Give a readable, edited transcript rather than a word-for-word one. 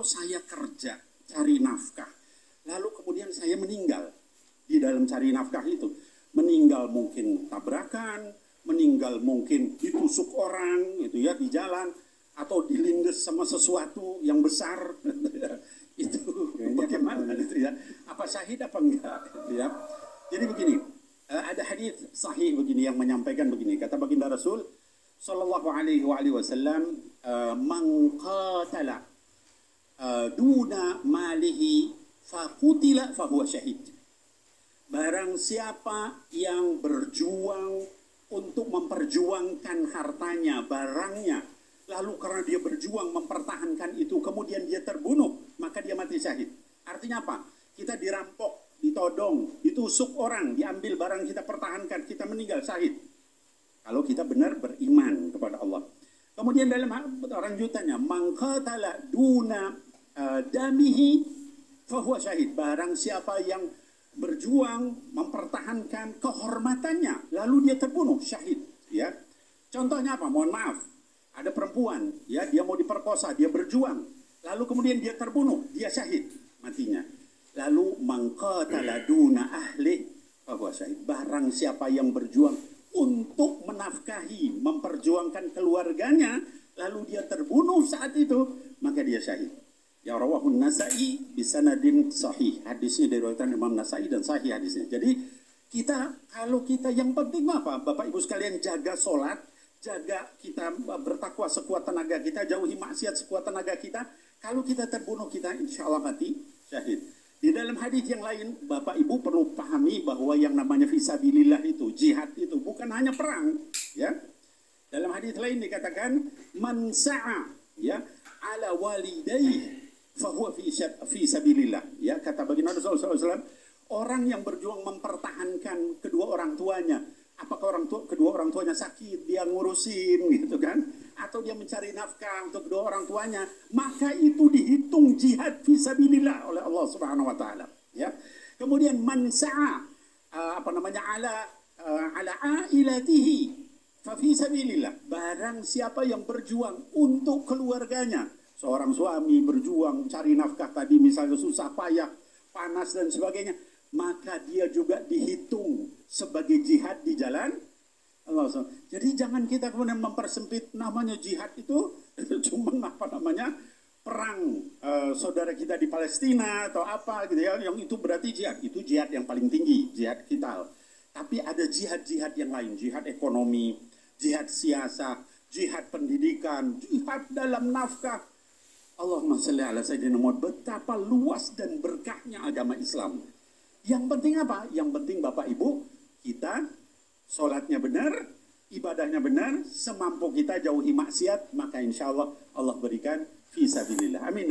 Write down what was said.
kalau saya kerja, cari nafkah, lalu kemudian saya meninggal di dalam cari nafkah itu. Meninggal mungkin tabrakan, meninggal mungkin ditusuk orang gitu ya di jalan, atau dilindes sama sesuatu yang besar. Itu bagaimana gitu ya? Apa syahid apa enggak gitu ya? Jadi begini, ada hadis sahih begini yang menyampaikan begini, kata baginda Rasul sallallahu alaihi wasallam, man qatala duna malihi faqutila fahuwa syahid. Barang siapa yang berjuang untuk memperjuangkan hartanya, barangnya, lalu karena dia berjuang mempertahankan itu, kemudian dia terbunuh, maka dia mati syahid. Artinya apa? Kita dirampok, ditodong, ditusuk orang, diambil barang kita pertahankan, kita meninggal syahid. Kalau kita benar beriman kepada Allah. Kemudian dalam lanjutannya, man qatala duna damihi fahuwa syahid. Barang siapa yang berjuang mempertahankan kehormatannya, lalu dia terbunuh syahid. Ya, contohnya apa? Mohon maaf, ada perempuan, ya, dia mau diperkosa, dia berjuang, lalu kemudian dia terbunuh, dia syahid matinya. Lalu man qatala duna ahli fahuwa syahid. Barang siapa yang berjuang untuk menafkahi, memperjuangkan keluarganya, lalu dia terbunuh saat itu, maka dia syahid. Ya, rawahun Nasa'i bisanadin sahih. Hadisnya diriwayatkan Imam Nasa'i dan sahih hadisnya. Jadi kalau kita yang penting apa? Bapak Ibu sekalian, jaga sholat, jaga kita bertakwa sekuat tenaga kita, jauhi maksiat sekuat tenaga kita. Kalau kita terbunuh, kita insya Allah mati syahid. Di dalam hadis yang lain, Bapak Ibu perlu pahami bahwa yang namanya fisabilillah itu, jihad itu bukan hanya perang, ya. Dalam hadis lain dikatakan man sa'a, ya, ala walidayhi fahuwa fi sabilillah, ya, kata baginda Rasulullah SAW, orang yang berjuang mempertahankan kedua orang tuanya. Apakah kedua orang tuanya sakit, dia ngurusin gitu kan, atau dia mencari nafkah untuk kedua orang tuanya, maka itu dihitung jihad fi sabilillah oleh Allah Subhanahu wa taala, ya. Kemudian man sa'a ala ailatihi fa fi sabilillah. Barang siapa yang berjuang untuk keluarganya, seorang suami berjuang cari nafkah tadi misalnya susah payah, panas dan sebagainya, maka dia juga dihitung sebagai jihad di jalan Allah. Jadi jangan kita kemudian mempersempit namanya jihad itu cuma perang saudara kita di Palestina atau apa gitu ya, yang itu berarti jihad. Itu jihad yang paling tinggi, jihad kita. Tapi ada jihad-jihad yang lain, jihad ekonomi, jihad siasah, jihad pendidikan, jihad dalam nafkah. Allahumma shalli ala sayyidina Muhammad. Betapa luas dan berkahnya agama Islam. Yang penting apa? Yang penting Bapak Ibu, kita sholatnya benar, ibadahnya benar, semampu kita jauhi maksiat, maka insya Allah Allah berikan fisabilillah. Amin.